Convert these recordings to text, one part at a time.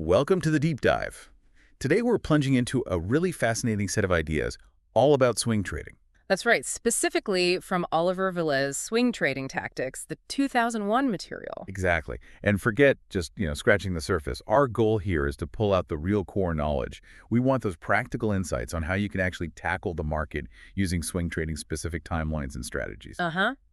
Welcome to the deep dive. Today we're plunging into a really fascinating set of ideas all about swing trading. That's right, specifically from Oliver Velez Swing Trading Tactics, the 2001 material. Exactly. And forget just, scratching the surface. Our goal here is to pull out the real core knowledge. We want those practical insights on how you can actually tackle the market using swing trading specific timelines and strategies.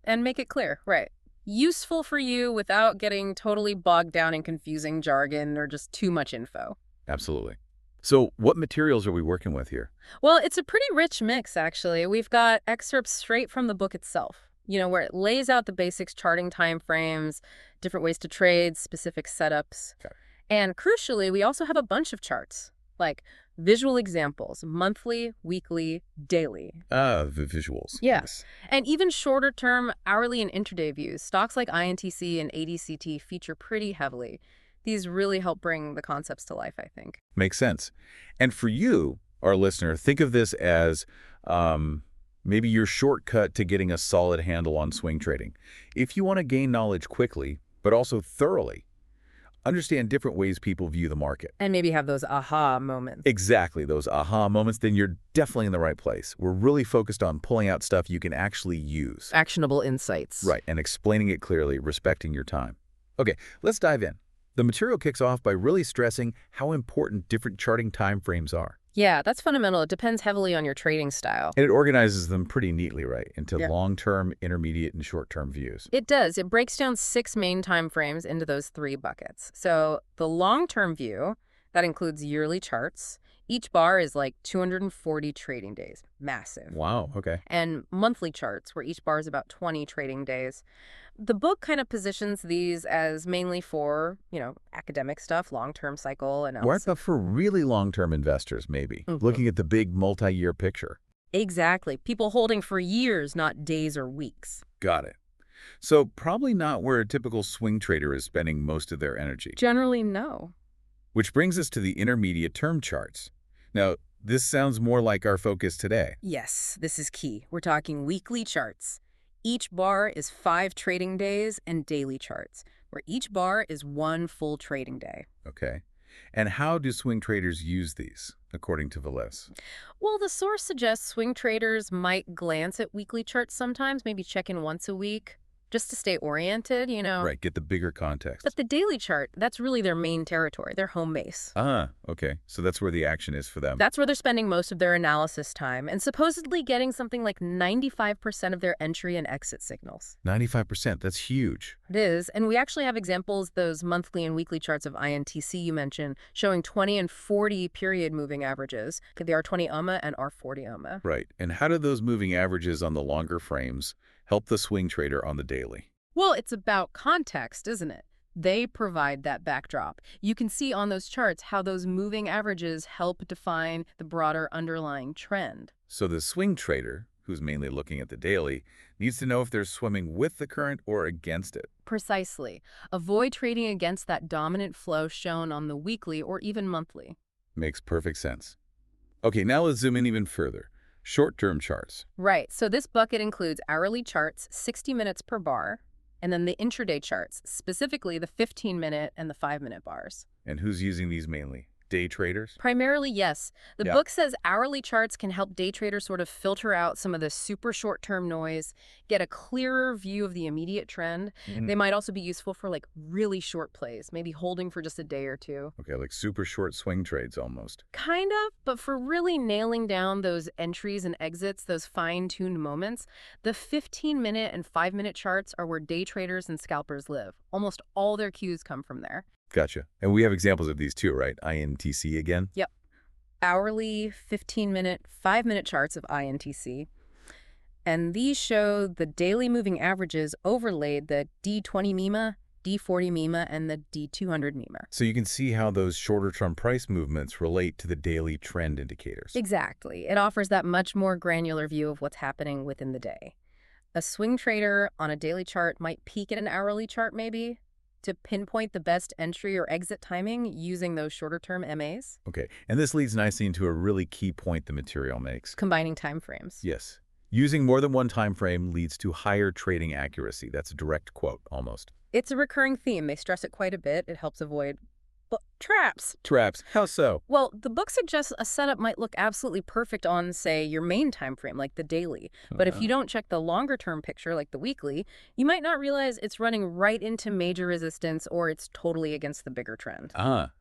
And make it clear, right. Useful for you without getting totally bogged down in confusing jargon or just too much info. Absolutely. So what materials are we working with here? Well, it's a pretty rich mix, actually. We've got excerpts straight from the book itself, where it lays out the basics, charting time frames, different ways to trade, specific setups. Okay. And crucially, we also have a bunch of charts, like visual examples, monthly, weekly, daily. The visuals. Yeah. Yes. And even shorter term hourly and intraday views. Stocks like INTC and ADCT feature pretty heavily. These really help bring the concepts to life, I think. Makes sense. And for you, our listener, think of this as maybe your shortcut to getting a solid handle on swing trading. If you want to gain knowledge quickly, but also thoroughly, understand different ways people view the market. And maybe have those aha moments. Exactly, those aha moments, then you're definitely in the right place. We're really focused on pulling out stuff you can actually use. Actionable insights. Right, and explaining it clearly, respecting your time. Okay, let's dive in. The material kicks off by really stressing how important different charting time frames are. Yeah, that's fundamental. It depends heavily on your trading style. And it organizes them pretty neatly, right, into Yeah. long-term, intermediate, and short-term views. It does. It breaks down 6 main time frames into those 3 buckets. So the long-term view, that includes yearly charts. Each bar is like 240 trading days. Massive. Wow, okay. And monthly charts, where each bar is about 20 trading days. The book kind of positions these as mainly for, academic stuff, long-term cycle What analysis. about for really long-term investors, maybe? Mhm. Looking at the big multi-year picture. Exactly. People holding for years, not days or weeks. Got it. So probably not where a typical swing trader is spending most of their energy. Generally, no. Which brings us to the intermediate term charts. Now, this sounds more like our focus today. Yes, this is key. We're talking weekly charts. Each bar is 5 trading days, and daily charts, where each bar is 1 full trading day. Okay. And how do swing traders use these, according to Velez? Well, the source suggests swing traders might glance at weekly charts sometimes, maybe check in once a week, just to stay oriented, Right, get the bigger context. But the daily chart, that's really their main territory, their home base. Okay. So that's where the action is for them. That's where they're spending most of their analysis time and supposedly getting something like 95% of their entry and exit signals. 95%, that's huge. It is, and we actually have examples, those monthly and weekly charts of INTC you mentioned, showing 20 and 40 period moving averages, the R20 UMA and R40 UMA. Right. And how do those moving averages on the longer frames help the swing trader on the daily? Well, it's about context, isn't it? They provide that backdrop. You can see on those charts how those moving averages help define the broader underlying trend. So the swing trader, who's mainly looking at the daily, needs to know if they're swimming with the current or against it. Precisely. Avoid trading against that dominant flow shown on the weekly or even monthly. Makes perfect sense. Okay, now let's zoom in even further. Short-term charts. Right. So this bucket includes hourly charts, 60 minutes per bar, and then the intraday charts, specifically the 15-minute and the 5-minute bars. And who's using these mainly? Day traders? Primarily, yes. The Yeah. book says hourly charts can help day traders sort of filter out some of the super short-term noise, get a clearer view of the immediate trend. They might also be useful for like really short plays, maybe holding for just a day or two. Okay, like super short swing trades almost. Kind of, but for really nailing down those entries and exits, those fine-tuned moments, the 15-minute and 5-minute charts are where day traders and scalpers live. Almost all their cues come from there. Gotcha. And we have examples of these too, right? INTC again? Yep. Hourly, 15-minute, 5-minute charts of INTC. And these show the daily moving averages overlaid the D20 MIMA, D40 MIMA, and the D200 MIMA. So you can see how those shorter-term price movements relate to the daily trend indicators. Exactly. It offers that much more granular view of what's happening within the day. A swing trader on a daily chart might peek at an hourly chart maybe to pinpoint the best entry or exit timing using those shorter-term MAs. Okay, and this leads nicely into a really key point the material makes. Combining time frames. Yes. Using more than one time frame leads to higher trading accuracy. That's a direct quote, almost. It's a recurring theme. They stress it quite a bit. It helps avoid But traps. Traps. How so? Well, the book suggests a setup might look absolutely perfect on, say, your main time frame, like the daily. But if you don't check the longer-term picture, like the weekly, you might not realize it's running right into major resistance or it's totally against the bigger trend.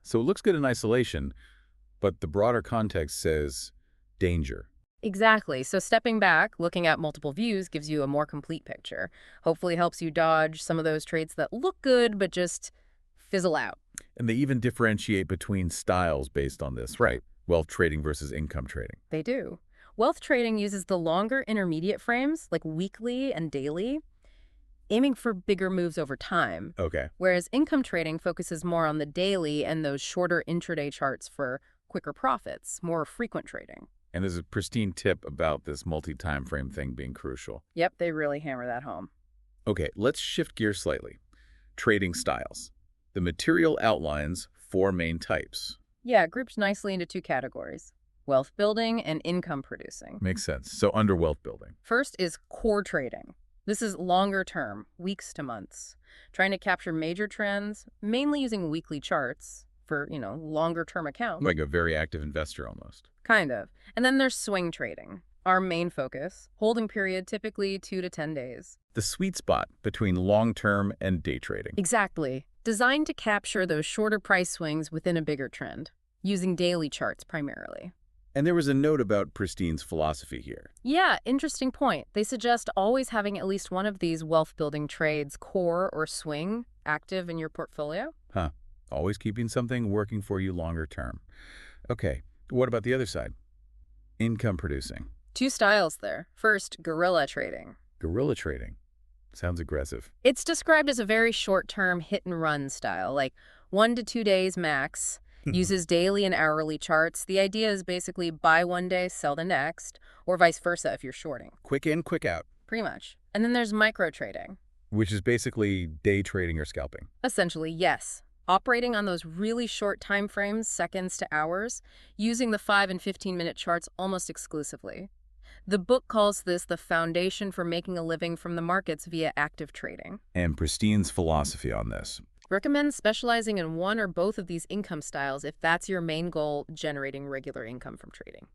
So it looks good in isolation, but the broader context says danger. Exactly. So stepping back, looking at multiple views gives you a more complete picture. Hopefully helps you dodge some of those trades that look good but just fizzle out. And they even differentiate between styles based on this, right? Wealth trading versus income trading. They do. Wealth trading uses the longer intermediate frames, like weekly and daily, aiming for bigger moves over time. Okay. Whereas income trading focuses more on the daily and those shorter intraday charts for quicker profits, more frequent trading. And there's a pristine tip about this multi-time frame thing being crucial. Yep, they really hammer that home. Okay, let's shift gears slightly. Trading styles. The material outlines 4 main types. Yeah, grouped nicely into 2 categories: wealth building and income producing. Makes sense. So under wealth building. First is core trading. This is longer term, weeks to months, trying to capture major trends, mainly using weekly charts for, longer term accounts. Like a very active investor almost. Kind of. And then there's swing trading, our main focus, holding period typically 2 to 10 days. The sweet spot between long-term and day trading. Exactly. Designed to capture those shorter price swings within a bigger trend, using daily charts primarily. And there was a note about Pristine's philosophy here. Yeah, interesting point. They suggest always having at least one of these wealth-building trades, core or swing, active in your portfolio. Always keeping something working for you longer term. Okay, what about the other side? Income producing. 2 styles there. First, guerrilla trading. Guerrilla trading. Sounds aggressive. It's described as a very short-term hit-and-run style, like 1 to 2 days max, uses daily and hourly charts. The idea is basically buy one day, sell the next, or vice versa if you're shorting. Quick in, quick out. Pretty much. And then there's micro trading. Which is basically day trading or scalping. Essentially, yes. Operating on those really short time frames, seconds to hours, using the 5 and 15-minute charts almost exclusively. The book calls this the foundation for making a living from the markets via active trading. And Pristine's philosophy on this. Recommends specializing in one or both of these income styles if that's your main goal, generating regular income from trading.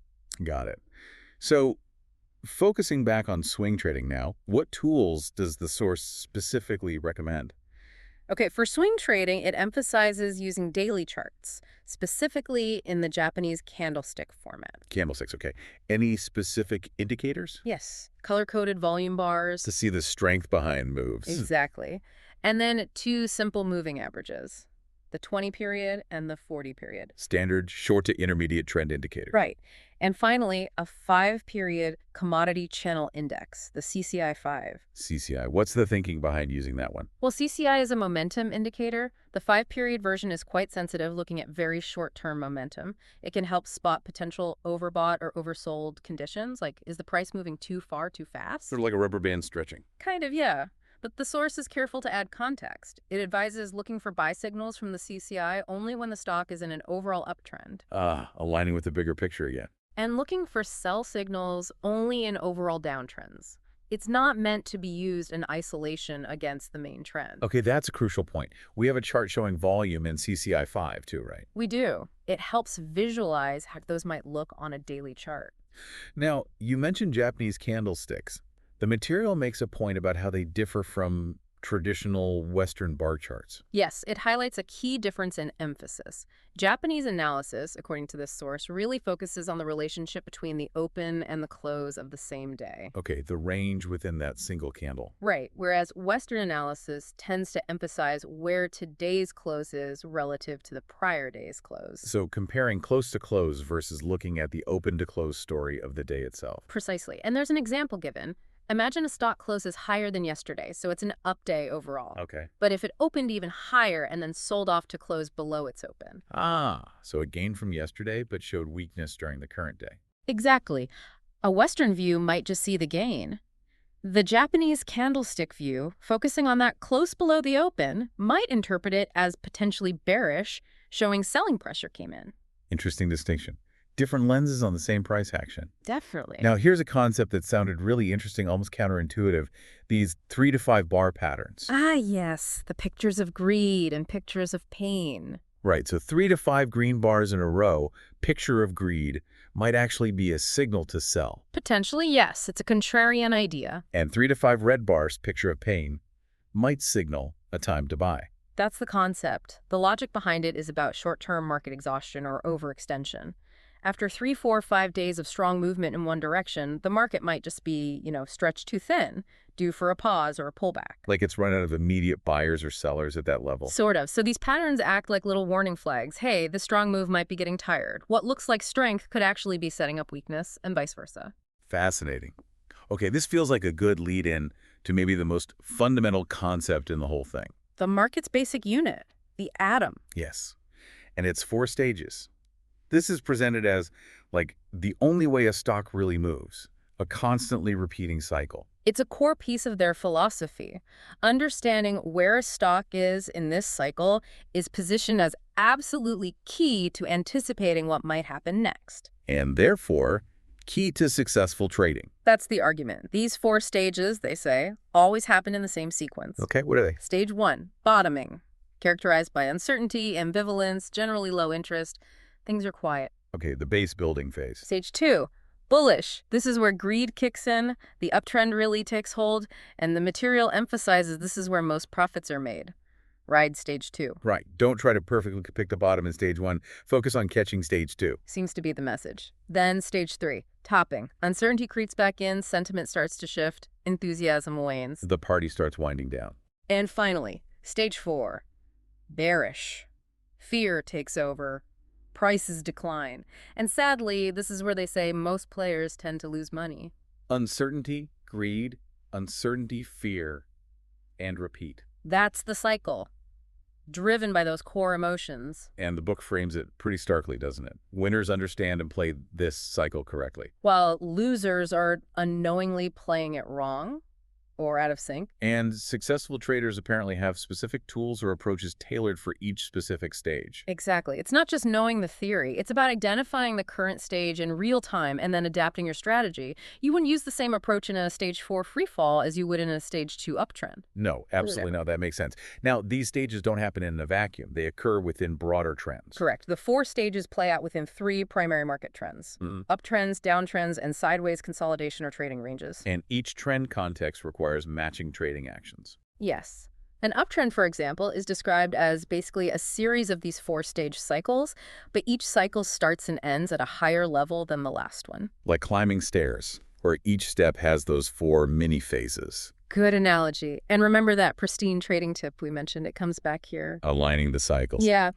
Got it. So, focusing back on swing trading now, what tools does the source specifically recommend? Okay, for swing trading, it emphasizes using daily charts, specifically in the Japanese candlestick format. Candlesticks, okay. Any specific indicators? Yes, color-coded volume bars. To see the strength behind moves. Exactly. And then 2 simple moving averages, the 20 period and the 40 period. Standard short to intermediate trend indicator. Right. And finally, a 5-period commodity channel index, the CCI-5. CCI. What's the thinking behind using that one? Well, CCI is a momentum indicator. The 5-period version is quite sensitive, looking at very short-term momentum. It can help spot potential overbought or oversold conditions, like is the price moving too far, too fast? Sort of like a rubber band stretching. Kind of, yeah. But the source is careful to add context. It advises looking for buy signals from the CCI only when the stock is in an overall uptrend. Aligning with the bigger picture again. And looking for sell signals only in overall downtrends. It's not meant to be used in isolation against the main trend. Okay, that's a crucial point. We have a chart showing volume in CCI-5 too, right? We do. It helps visualize how those might look on a daily chart. Now, you mentioned Japanese candlesticks. The material makes a point about how they differ from traditional Western bar charts. Yes, it highlights a key difference in emphasis. Japanese analysis, according to this source, really focuses on the relationship between the open and the close of the same day. Okay, the range within that single candle. Right, whereas Western analysis tends to emphasize where today's close is relative to the prior day's close. So comparing close to close versus looking at the open to close story of the day itself. Precisely. And there's an example given. Imagine a stock closes higher than yesterday, so it's an up day overall. Okay. But if it opened even higher and then sold off to close below its open. So it gained from yesterday but showed weakness during the current day. Exactly. A Western view might just see the gain. The Japanese candlestick view, focusing on that close below the open, might interpret it as potentially bearish, showing selling pressure came in. Interesting distinction. Different lenses on the same price action. Definitely. Now, here's a concept that sounded really interesting, almost counterintuitive. These 3 to 5 bar patterns. Ah, yes. The pictures of greed and pictures of pain. Right, so 3 to 5 green bars in a row, picture of greed, might actually be a signal to sell. Potentially, yes. It's a contrarian idea. And 3 to 5 red bars, picture of pain, might signal a time to buy. That's the concept. The logic behind it is about short-term market exhaustion or overextension. After 3, 4, 5 days of strong movement in one direction, the market might just be, stretched too thin, due for a pause or a pullback. Like it's run out of immediate buyers or sellers at that level. Sort of. So these patterns act like little warning flags. Hey, the strong move might be getting tired. What looks like strength could actually be setting up weakness, and vice versa. Fascinating. Okay, this feels like a good lead-in to maybe the most fundamental concept in the whole thing. The market's basic unit, the atom. Yes. And it's 4 stages. This is presented as, like, the only way a stock really moves, a constantly repeating cycle. It's a core piece of their philosophy. Understanding where a stock is in this cycle is positioned as absolutely key to anticipating what might happen next. And therefore, key to successful trading. That's the argument. These 4 stages, they say, always happen in the same sequence. Okay, what are they? Stage 1, bottoming, characterized by uncertainty, ambivalence, generally low interest. Things are quiet. Okay, the base building phase. Stage 2, bullish. This is where greed kicks in, the uptrend really takes hold, and the material emphasizes this is where most profits are made. Ride stage 2. Right. Don't try to perfectly pick the bottom in stage 1. Focus on catching stage 2. Seems to be the message. Then stage 3, topping. Uncertainty creeps back in, sentiment starts to shift, enthusiasm wanes. The party starts winding down. And finally, stage 4, bearish. Fear takes over. Prices decline. And sadly, this is where they say most players tend to lose money. Uncertainty, greed, uncertainty, fear, and repeat. That's the cycle, driven by those core emotions. And the book frames it pretty starkly, doesn't it? Winners understand and play this cycle correctly. While losers are unknowingly playing it wrong or out of sync. And successful traders apparently have specific tools or approaches tailored for each specific stage. Exactly. It's not just knowing the theory. It's about identifying the current stage in real time and then adapting your strategy. You wouldn't use the same approach in a stage 4 free fall as you would in a stage 2 uptrend. No, absolutely not. That makes sense. Now, these stages don't happen in a vacuum. They occur within broader trends. Correct. The 4 stages play out within 3 primary market trends. Uptrends, downtrends, and sideways consolidation or trading ranges. And each trend context requires matching trading actions. Yes. An uptrend, for example, is described as basically a series of these 4-stage cycles, but each cycle starts and ends at a higher level than the last one. Like climbing stairs, where each step has those 4 mini phases. Good analogy. And remember that pristine trading tip we mentioned. It comes back here. Aligning the cycles. Yeah.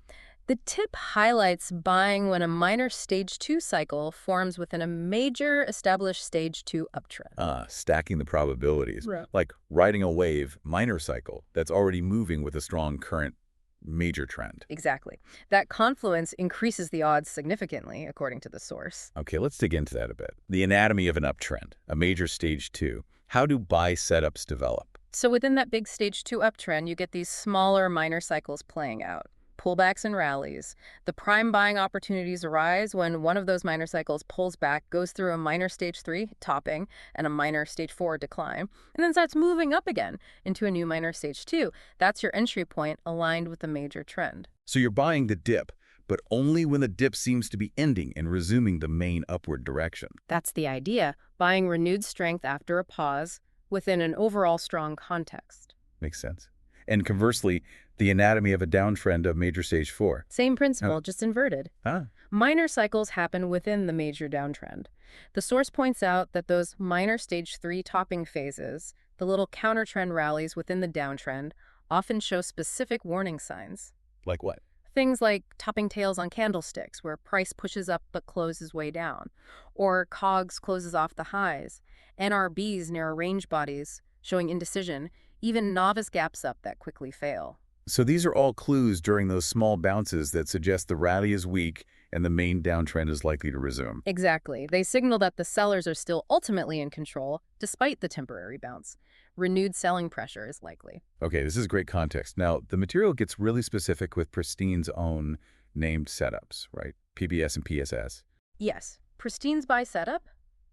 The tip highlights buying when a minor stage 2 cycle forms within a major established stage 2 uptrend. Stacking the probabilities. Right. Like riding a wave minor cycle that's already moving with a strong current major trend. Exactly. That confluence increases the odds significantly, according to the source. Okay, let's dig into that a bit. The anatomy of an uptrend, a major stage 2. How do buy setups develop? So within that big stage 2 uptrend, you get these smaller minor cycles playing out. Pullbacks and rallies. The prime buying opportunities arise when one of those minor cycles pulls back, goes through a minor stage 3 topping and a minor stage 4 decline, and then starts moving up again into a new minor stage 2. That's your entry point aligned with the major trend. So you're buying the dip, but only when the dip seems to be ending and resuming the main upward direction. That's the idea, buying renewed strength after a pause within an overall strong context. Makes sense. And conversely, the anatomy of a downtrend of major stage 4. Same principle, just inverted. Ah. Minor cycles happen within the major downtrend. The source points out that those minor stage 3 topping phases, the little counter-trend rallies within the downtrend, often show specific warning signs. Like what? Things like topping tails on candlesticks, where price pushes up but closes way down, or COGS closes off the highs, NRBs near range bodies, showing indecision, even novice gaps up that quickly fail. So these are all clues during those small bounces that suggest the rally is weak and the main downtrend is likely to resume. Exactly. They signal that the sellers are still ultimately in control, despite the temporary bounce. Renewed selling pressure is likely. Okay, this is great context. Now, the material gets really specific with Pristine's own named setups, right? PBS and PSS. Yes. Pristine's buy setup,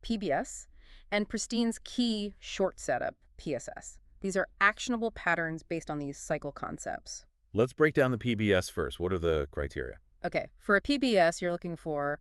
PBS, and Pristine's key short setup, PSS. These are actionable patterns based on these cycle concepts. Let's break down the PBS first. What are the criteria? Okay, for a PBS, you're looking for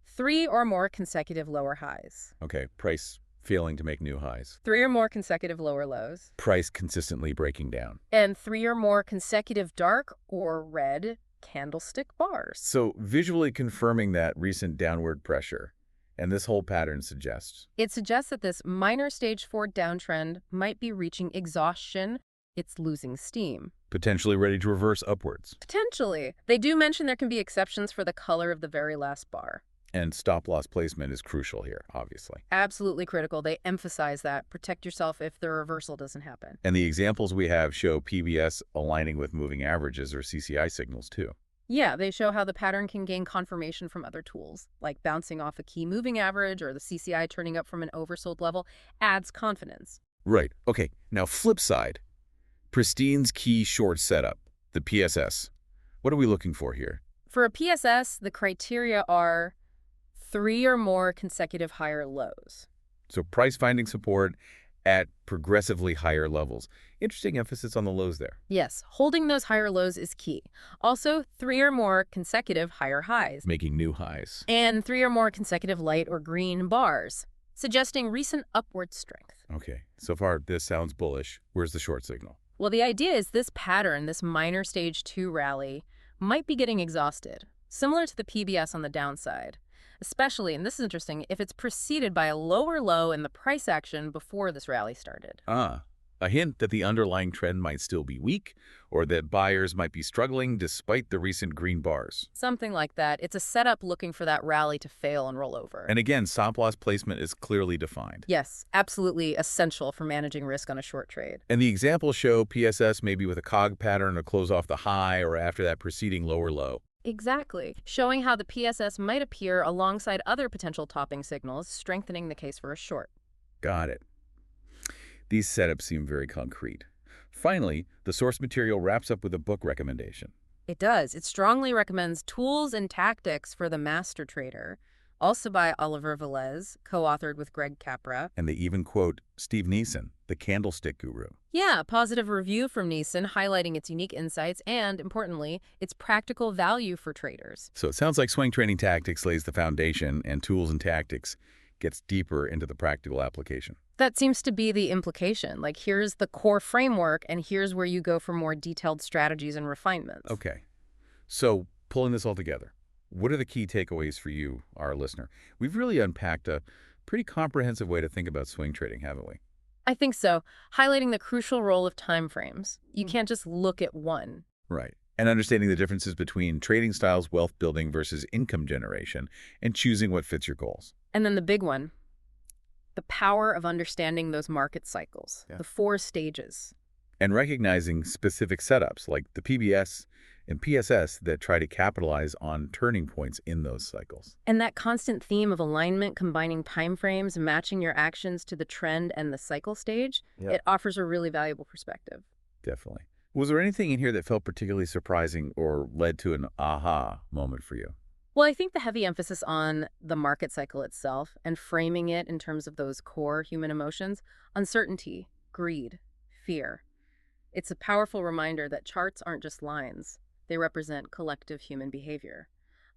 3 or more consecutive lower highs, Okay, price failing to make new highs. 3 or more consecutive lower lows, Price consistently breaking down. and 3 or more consecutive dark or red candlestick bars. So visually confirming that recent downward pressure. And this whole pattern suggests. It suggests that this minor stage 4 downtrend might be reaching exhaustion. It's losing steam. Potentially ready to reverse upwards. Potentially. They do mention there can be exceptions for the color of the very last bar. And stop-loss placement is crucial here, obviously. Absolutely critical. They emphasize that. Protect yourself if the reversal doesn't happen. And the examples we have show PBS aligning with moving averages or CCI signals too. Yeah, they show how the pattern can gain confirmation from other tools, like bouncing off a key moving average or the CCI turning up from an oversold level adds confidence. Right. Okay. Now flip side. Pristine's key short setup, the PSS. What are we looking for here? For a PSS, the criteria are 3 or more consecutive higher lows. So price finding support at progressively higher levels. Interesting emphasis on the lows there. Yes, holding those higher lows is key. Also, 3 or more consecutive higher highs. Making new highs. And 3 or more consecutive light or green bars, suggesting recent upward strength. Okay, so far this sounds bullish. Where's the short signal? Well, the idea is this pattern, this minor stage 2 rally, might be getting exhausted, similar to the PBS on the downside. Especially, and this is interesting, if it's preceded by a lower low in the price action before this rally started. A hint that the underlying trend might still be weak, or that buyers might be struggling despite the recent green bars. Something like that. It's a setup looking for that rally to fail and roll over. And again, stop-loss placement is clearly defined. Yes, absolutely essential for managing risk on a short trade. And the examples show PSS maybe with a cog pattern to close off the high or after that preceding lower low. Exactly, showing how the PSS might appear alongside other potential topping signals, strengthening the case for a short. Got it. These setups seem very concrete. Finally, the source material wraps up with a book recommendation. It does. It strongly recommends Tools and Tactics for the Master Trader, also by Oliver Velez, co-authored with Greg Capra. And they even quote Steve Neeson, the candlestick guru. Yeah, a positive review from Neeson highlighting its unique insights and, importantly, its practical value for traders. So it sounds like Swing Trading Tactics lays the foundation and Tools and Tactics gets deeper into the practical application. That seems to be the implication. Like, here's the core framework, and here's where you go for more detailed strategies and refinements. Okay. So pulling this all together, what are the key takeaways for you, our listener? We've really unpacked a pretty comprehensive way to think about swing trading, haven't we? I think so. Highlighting the crucial role of time frames. You can't just look at one. Right. And understanding the differences between trading styles, wealth building versus income generation, and choosing what fits your goals. And then the big one, the power of understanding those market cycles, the 4 stages. And recognizing specific setups like the PBS and PSS that try to capitalize on turning points in those cycles. And that constant theme of alignment, combining time frames, matching your actions to the trend and the cycle stage, it offers a really valuable perspective. Definitely. Was there anything in here that felt particularly surprising or led to an aha moment for you? Well, I think the heavy emphasis on the market cycle itself and framing it in terms of those core human emotions, uncertainty, greed, fear. It's a powerful reminder that charts aren't just lines. They represent collective human behavior.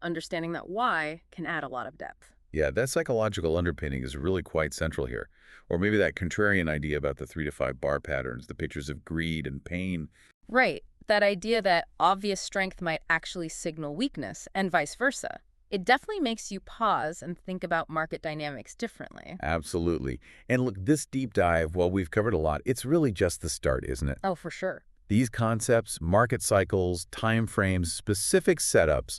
Understanding that why can add a lot of depth. Yeah, that psychological underpinning is really quite central here. Or maybe that contrarian idea about the 3 to 5 bar patterns, the pictures of greed and pain. Right. That idea that obvious strength might actually signal weakness and vice versa. It definitely makes you pause and think about market dynamics differently. Absolutely. And look, this deep dive, while we've covered a lot, it's really just the start, isn't it? Oh, for sure. These concepts, market cycles, time frames, specific setups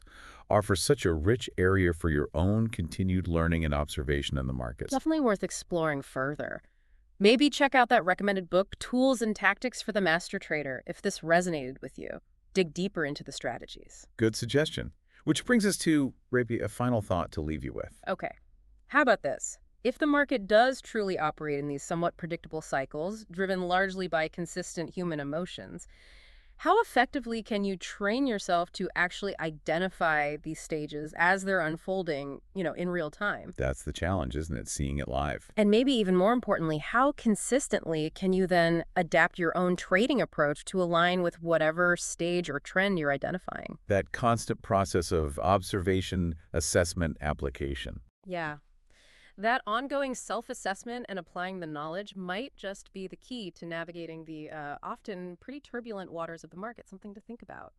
offer such a rich area for your own continued learning and observation in the markets. Definitely worth exploring further. Maybe check out that recommended book, Tools and Tactics for the Master Trader, if this resonated with you. Dig deeper into the strategies. Good suggestion. Which brings us to, Rapi, a final thought to leave you with. Okay. How about this? If the market does truly operate in these somewhat predictable cycles, driven largely by consistent human emotions, How effectively can you train yourself to actually identify these stages as they're unfolding, in real time? That's the challenge, isn't it? Seeing it live. And maybe even more importantly, how consistently can you then adapt your own trading approach to align with whatever stage or trend you're identifying? That constant process of observation, assessment, application. Yeah. That ongoing self-assessment and applying the knowledge might just be the key to navigating the often pretty turbulent waters of the market, something to think about.